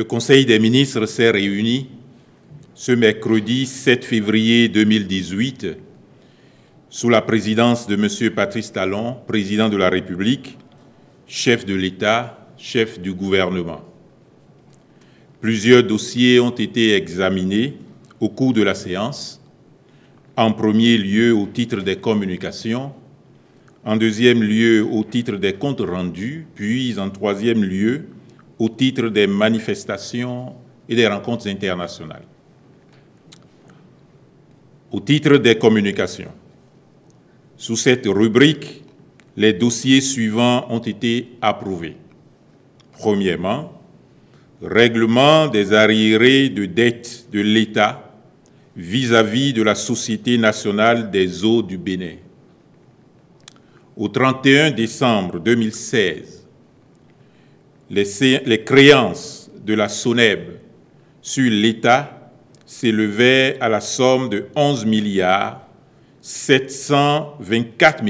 Le Conseil des ministres s'est réuni ce mercredi 7 février 2018 sous la présidence de M. Patrice Talon, président de la République, chef de l'État, chef du gouvernement. Plusieurs dossiers ont été examinés au cours de la séance, en premier lieu au titre des communications, en deuxième lieu au titre des comptes rendus, puis en troisième lieu au titre des manifestations et des rencontres internationales. Au titre des communications, sous cette rubrique, les dossiers suivants ont été approuvés. Premièrement, règlement des arriérés de dette de l'État vis-à-vis de la Société nationale des eaux du Bénin. Au 31 décembre 2016, les créances de la SONEB sur l'État s'élevaient à la somme de 11 724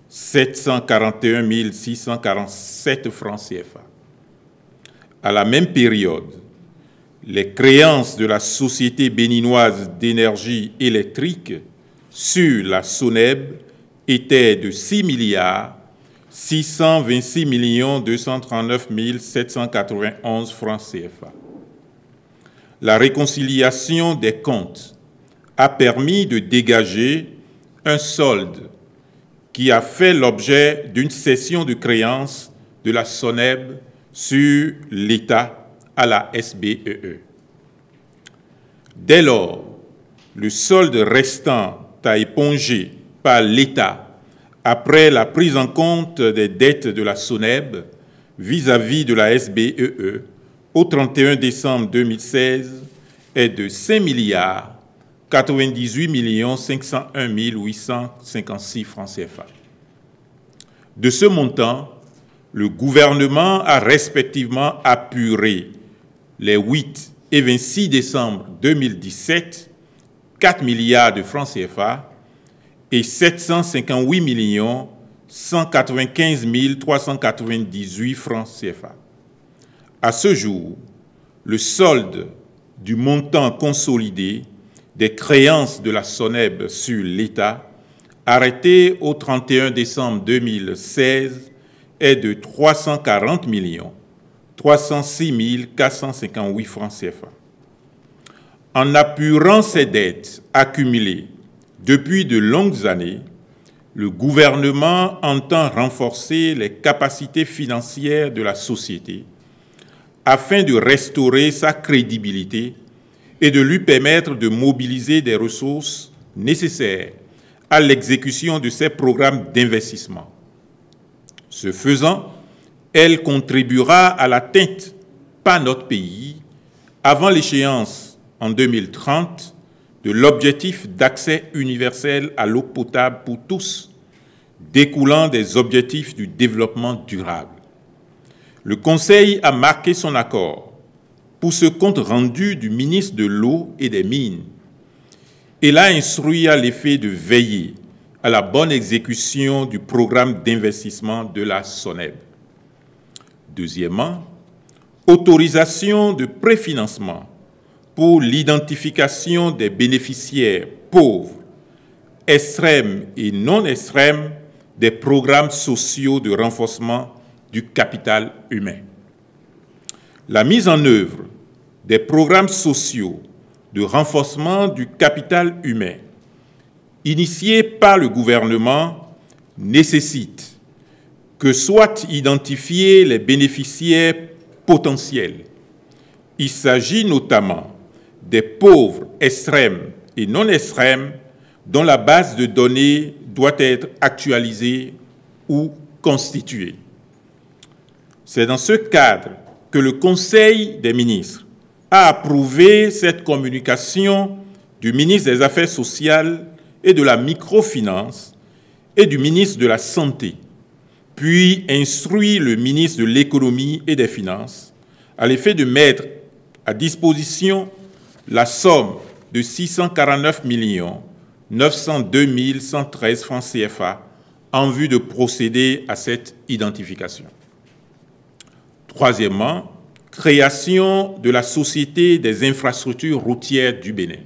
741 647 francs CFA. À la même période, les créances de la Société béninoise d'énergie électrique sur la SONEB étaient de 6 626 239 791 francs CFA. La réconciliation des comptes a permis de dégager un solde qui a fait l'objet d'une cession de créances de la SONEB sur l'État à la SBEE. Dès lors, le solde restant à éponger par l'État après la prise en compte des dettes de la SONEB vis-à-vis de la SBEE au 31 décembre 2016 est de 5 98 501 856 francs CFA. De ce montant, le gouvernement a respectivement apuré les 8 et 26 décembre 2017 4 milliards de francs CFA et 758 195 398 francs CFA. À ce jour, le solde du montant consolidé des créances de la SONEB sur l'État, arrêté au 31 décembre 2016, est de 340 306 458 francs CFA. En apurant ces dettes accumulées depuis de longues années, le gouvernement entend renforcer les capacités financières de la société afin de restaurer sa crédibilité et de lui permettre de mobiliser des ressources nécessaires à l'exécution de ses programmes d'investissement. Ce faisant, elle contribuera à l'atteinte par notre pays, avant l'échéance en 2030, de l'objectif d'accès universel à l'eau potable pour tous, découlant des objectifs du développement durable. Le Conseil a marqué son accord pour ce compte rendu du ministre de l'Eau et des Mines et l'a instruit à l'effet de veiller à la bonne exécution du programme d'investissement de la SONEB. Deuxièmement, autorisation de préfinancement pour l'identification des bénéficiaires pauvres, extrêmes et non extrêmes des programmes sociaux de renforcement du capital humain. La mise en œuvre des programmes sociaux de renforcement du capital humain initiés par le gouvernement nécessite que soient identifiés les bénéficiaires potentiels. Il s'agit notamment des pauvres extrêmes et non extrêmes dont la base de données doit être actualisée ou constituée. C'est dans ce cadre que le Conseil des ministres a approuvé cette communication du ministre des Affaires sociales et de la microfinance et du ministre de la Santé, puis instruit le ministre de l'Économie et des Finances à l'effet de mettre à disposition la somme de 649 902 113 francs CFA en vue de procéder à cette identification. Troisièmement, création de la Société des infrastructures routières du Bénin.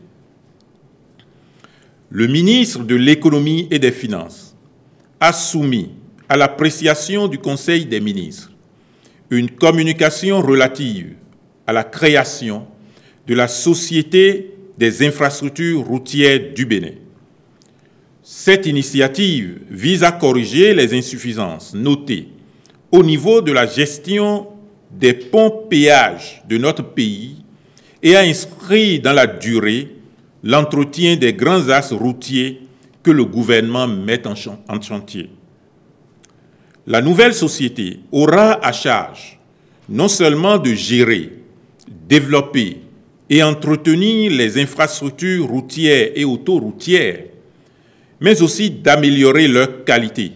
Le ministre de l'Économie et des Finances a soumis à l'appréciation du Conseil des ministres une communication relative à la création de la Société des infrastructures routières du Bénin. Cette initiative vise à corriger les insuffisances notées au niveau de la gestion des ponts-péages de notre pays et à inscrire dans la durée l'entretien des grands axes routiers que le gouvernement met en chantier. La nouvelle société aura à charge non seulement de gérer, développer et entretenir les infrastructures routières et autoroutières, mais aussi d'améliorer leur qualité.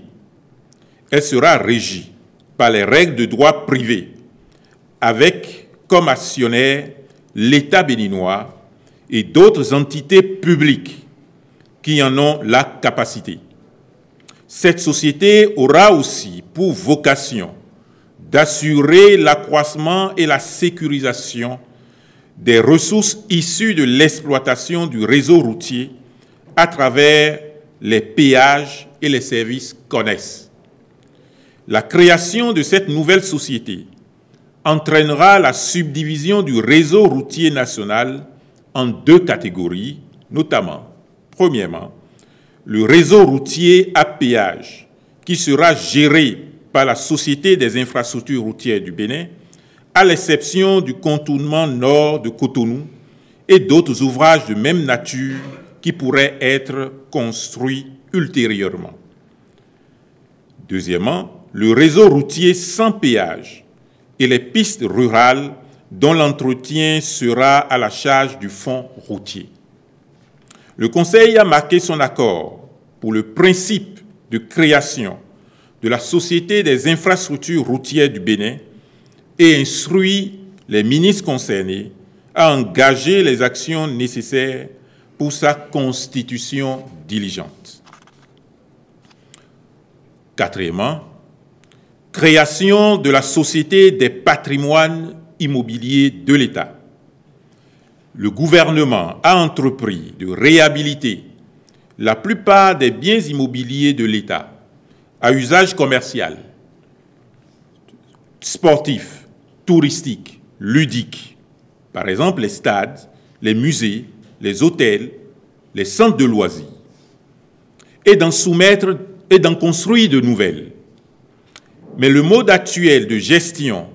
Elle sera régie par les règles de droit privé, avec comme actionnaire l'État béninois et d'autres entités publiques qui en ont la capacité. Cette société aura aussi pour vocation d'assurer l'accroissement et la sécurisation des ressources issues de l'exploitation du réseau routier à travers les péages et les services connexes. La création de cette nouvelle société entraînera la subdivision du réseau routier national en deux catégories, notamment, premièrement, le réseau routier à péage, qui sera géré par la Société des infrastructures routières du Bénin, à l'exception du contournement nord de Cotonou et d'autres ouvrages de même nature qui pourraient être construits ultérieurement. Deuxièmement, le réseau routier sans péage et les pistes rurales dont l'entretien sera à la charge du fonds routier. Le Conseil a marqué son accord pour le principe de création de la Société des infrastructures routières du Bénin et instruit les ministres concernés à engager les actions nécessaires pour sa constitution diligente. Quatrièmement, création de la Société des patrimoines immobiliers de l'État. Le gouvernement a entrepris de réhabiliter la plupart des biens immobiliers de l'État à usage commercial, sportif, touristique, ludique. Par exemple, les stades, les musées, les hôtels, les centres de loisirs, et d'en construire de nouvelles. Mais le mode actuel de gestion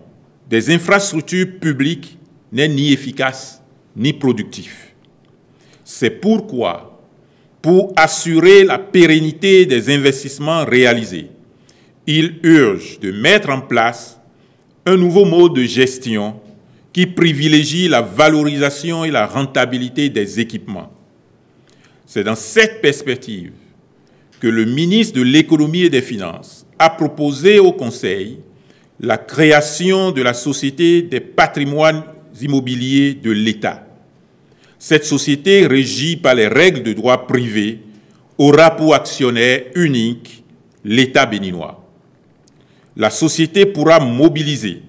des infrastructures publiques n'est ni efficace ni productif. C'est pourquoi, pour assurer la pérennité des investissements réalisés, il urge de mettre en place un nouveau mode de gestion qui privilégie la valorisation et la rentabilité des équipements. C'est dans cette perspective que le ministre de l'Économie et des Finances a proposé au Conseil la création de la Société des patrimoines immobiliers de l'État. Cette société, régie par les règles de droit privé, aura pour actionnaire unique l'État béninois. La société pourra mobiliser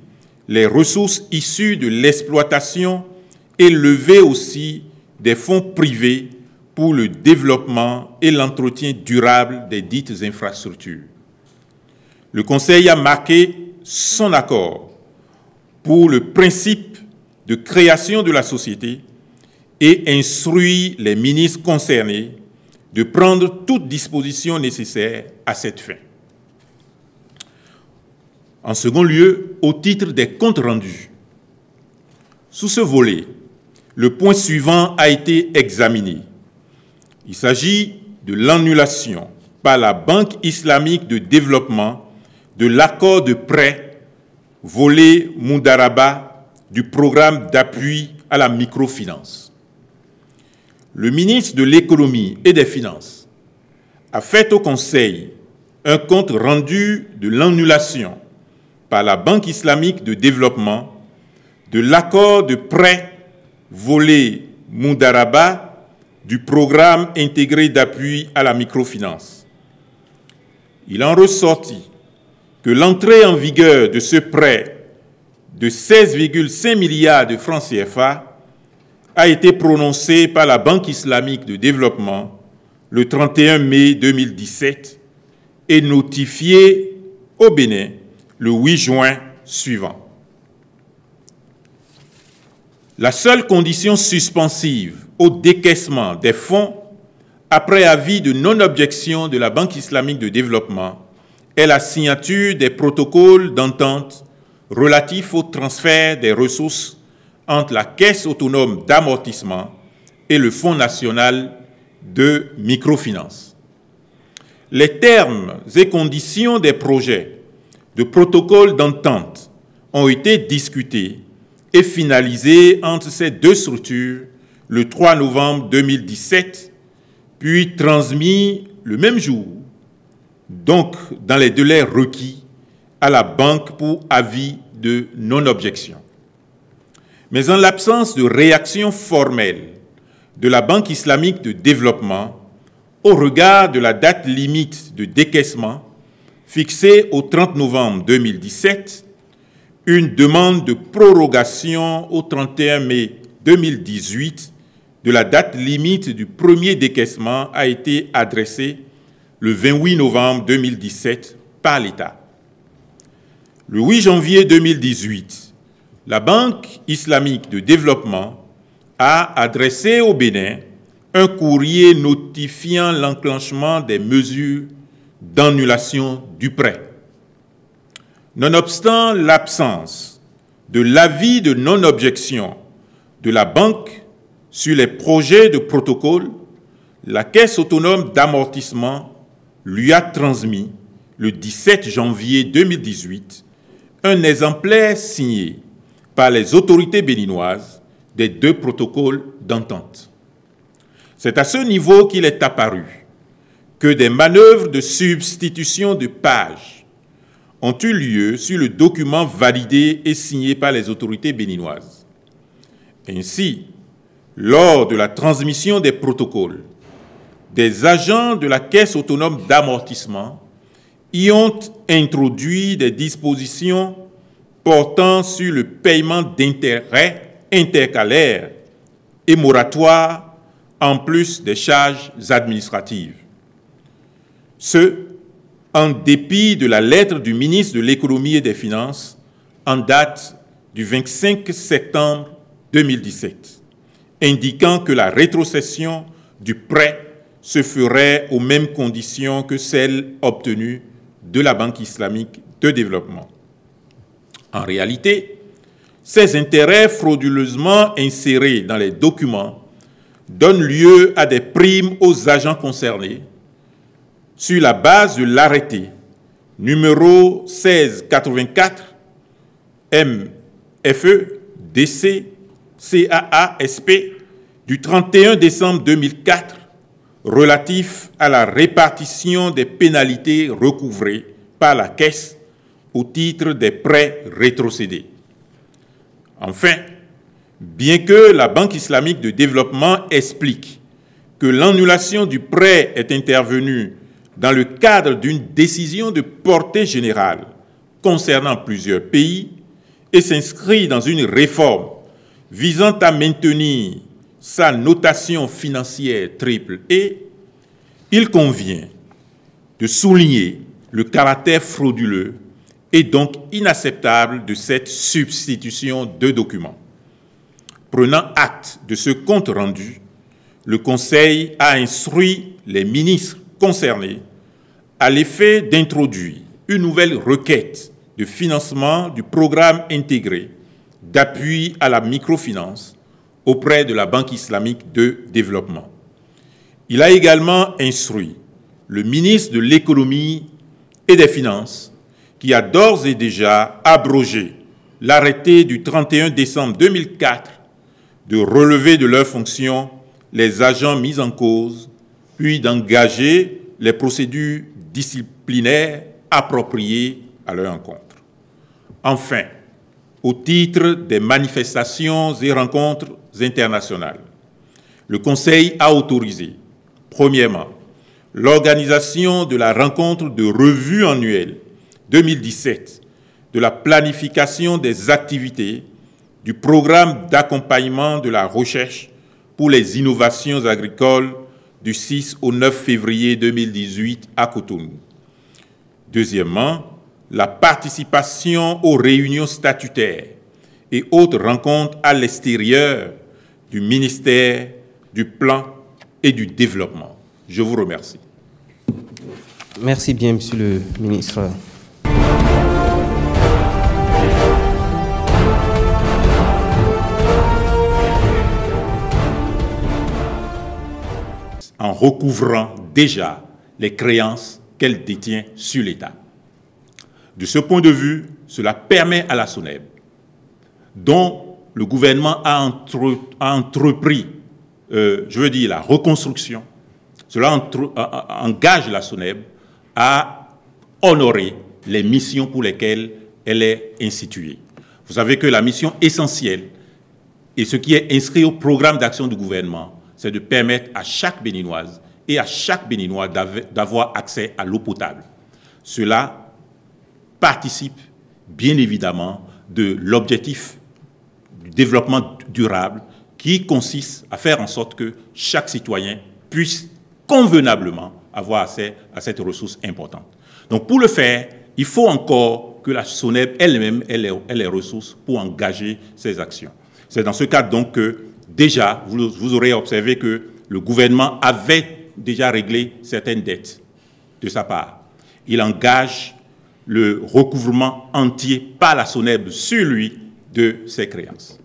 les ressources issues de l'exploitation et lever aussi des fonds privés pour le développement et l'entretien durable des dites infrastructures. Le Conseil a marqué son accord pour le principe de création de la société et instruit les ministres concernés de prendre toutes dispositions nécessaires à cette fin. En second lieu, au titre des comptes rendus. Sous ce volet, le point suivant a été examiné. Il s'agit de l'annulation par la Banque islamique de développement de l'accord de prêt volet Mundaraba du programme d'appui à la microfinance. Le ministre de l'Économie et des Finances a fait au Conseil un compte rendu de l'annulation par la Banque islamique de développement de l'accord de prêt volet Mundaraba du programme intégré d'appui à la microfinance. Il en ressortit que l'entrée en vigueur de ce prêt de 16,5 milliards de francs CFA a été prononcé par la Banque islamique de développement le 31 mai 2017 et notifié au Bénin le 8 juin suivant. La seule condition suspensive au décaissement des fonds après avis de non-objection de la Banque islamique de développement est la signature des protocoles d'entente relatifs au transfert des ressources entre la Caisse autonome d'amortissement et le Fonds national de microfinance. Les termes et conditions des projets de protocole d'entente ont été discutés et finalisés entre ces deux structures le 3 novembre 2017, puis transmis le même jour, donc dans les délais requis, à la banque pour avis de non-objection. Mais en l'absence de réaction formelle de la Banque islamique de développement, au regard de la date limite de décaissement fixée au 30 novembre 2017, une demande de prorogation au 31 mai 2018 de la date limite du premier décaissement a été adressée le 28 novembre 2017 par l'État. Le 8 janvier 2018, la Banque islamique de développement a adressé au Bénin un courrier notifiant l'enclenchement des mesures d'annulation du prêt. Nonobstant l'absence de l'avis de non-objection de la banque sur les projets de protocole, la Caisse autonome d'amortissement lui a transmis le 17 janvier 2018 un exemplaire signé par les autorités béninoises des deux protocoles d'entente. C'est à ce niveau qu'il est apparu que des manœuvres de substitution de pages ont eu lieu sur le document validé et signé par les autorités béninoises. Ainsi, lors de la transmission des protocoles, des agents de la Caisse autonome d'amortissement y ont introduit des dispositions portant sur le paiement d'intérêts intercalaires et moratoires en plus des charges administratives. Ce, en dépit de la lettre du ministre de l'Économie et des Finances en date du 25 septembre 2017, indiquant que la rétrocession du prêt se ferait aux mêmes conditions que celles obtenues de la Banque islamique de développement. En réalité, ces intérêts frauduleusement insérés dans les documents donnent lieu à des primes aux agents concernés sur la base de l'arrêté numéro 1684 MFE DC CAASP du 31 décembre 2004 relatif à la répartition des pénalités recouvrées par la Caisse au titre des prêts rétrocédés. Enfin, bien que la Banque islamique de développement explique que l'annulation du prêt est intervenue dans le cadre d'une décision de portée générale concernant plusieurs pays et s'inscrit dans une réforme visant à maintenir sa notation financière triple E, il convient de souligner le caractère frauduleux et donc inacceptable de cette substitution de documents. Prenant acte de ce compte rendu, le Conseil a instruit les ministres concernés à l'effet d'introduire une nouvelle requête de financement du programme intégré d'appui à la microfinance auprès de la Banque islamique de développement. Il a également instruit le ministre de l'Économie et des Finances, qui a d'ores et déjà abrogé l'arrêté du 31 décembre 2004, de relever de leurs fonctions les agents mis en cause, puis d'engager les procédures disciplinaires appropriées à leur encontre. Enfin, au titre des manifestations et rencontres internationales, le Conseil a autorisé, premièrement, l'organisation de la rencontre de revue annuelle 2017 de la planification des activités du programme d'accompagnement de la recherche pour les innovations agricoles du 6 au 9 février 2018 à Cotonou. Deuxièmement, la participation aux réunions statutaires et autres rencontres à l'extérieur du ministère du Plan et du Développement. Je vous remercie. Merci bien, Monsieur le ministre. En recouvrant déjà les créances qu'elle détient sur l'État. De ce point de vue, cela permet à la SONEB, dont le gouvernement a entrepris, la reconstruction, cela engage la SONEB à honorer les missions pour lesquelles elle est instituée. Vous savez que la mission essentielle et ce qui est inscrit au programme d'action du gouvernement, c'est de permettre à chaque Béninoise et à chaque Béninois d'avoir accès à l'eau potable. Cela participe bien évidemment de l'objectif du développement durable qui consiste à faire en sorte que chaque citoyen puisse convenablement avoir accès à cette ressource importante. Donc pour le faire, il faut encore que la SONEB elle-même ait les ressources pour engager ces actions. C'est dans ce cadre donc que déjà, vous aurez observé que le gouvernement avait déjà réglé certaines dettes de sa part. Il engage le recouvrement entier par la SONEB sur lui de ses créances.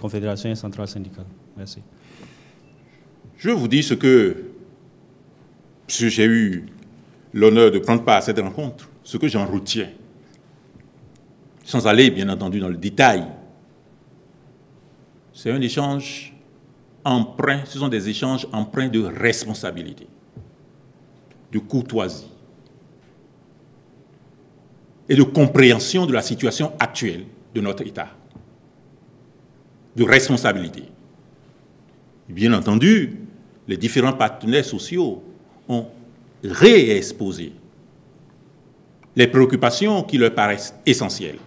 Confédération centrale syndicale. Merci. Je vous dis ce que j'ai eu l'honneur de prendre part à cette rencontre, ce que j'en retiens, sans aller bien entendu dans le détail. C'est un échange empreint, ce sont des échanges empreints de responsabilité, de courtoisie et de compréhension de la situation actuelle de notre État, de responsabilité. Bien entendu, les différents partenaires sociaux ont réexposé les préoccupations qui leur paraissent essentielles.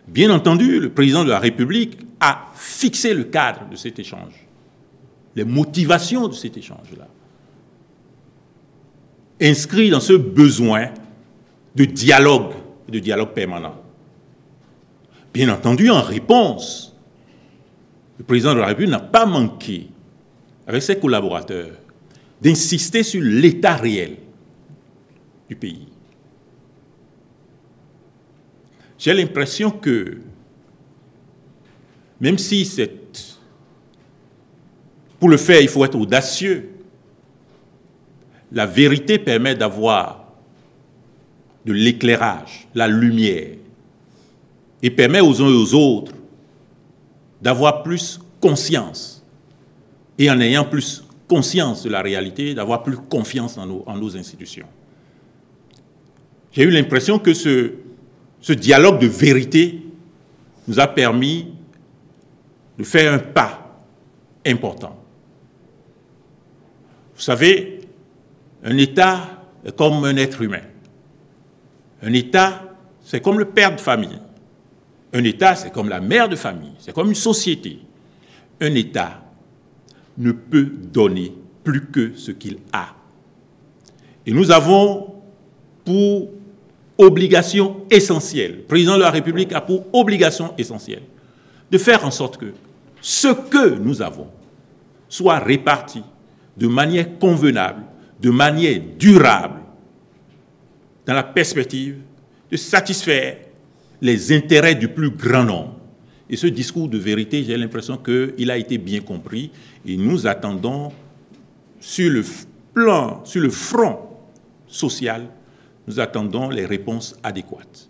Bien entendu, le président de la République a fixé le cadre de cet échange, les motivations de cet échange-là, inscrit dans ce besoin de dialogue permanent. Bien entendu, en réponse, le président de la République n'a pas manqué, avec ses collaborateurs, d'insister sur l'état réel du pays. J'ai l'impression que, même si pour le faire, il faut être audacieux, la vérité permet d'avoir de l'éclairage, la lumière, et permet aux uns et aux autres d'avoir plus conscience, et en ayant plus conscience de la réalité, d'avoir plus confiance en nos institutions. J'ai eu l'impression que ce dialogue de vérité nous a permis de faire un pas important. Vous savez, un État est comme un être humain. Un État, c'est comme le père de famille. Un État, c'est comme la mère de famille. C'est comme une société. Un État ne peut donner plus que ce qu'il a. Et nous avons pour obligation essentielle, le président de la République a pour obligation essentielle de faire en sorte que ce que nous avons soit réparti de manière convenable, de manière durable, dans la perspective de satisfaire les intérêts du plus grand nombre. Et ce discours de vérité, j'ai l'impression qu'il a été bien compris et nous attendons sur le front social, nous attendons les réponses adéquates.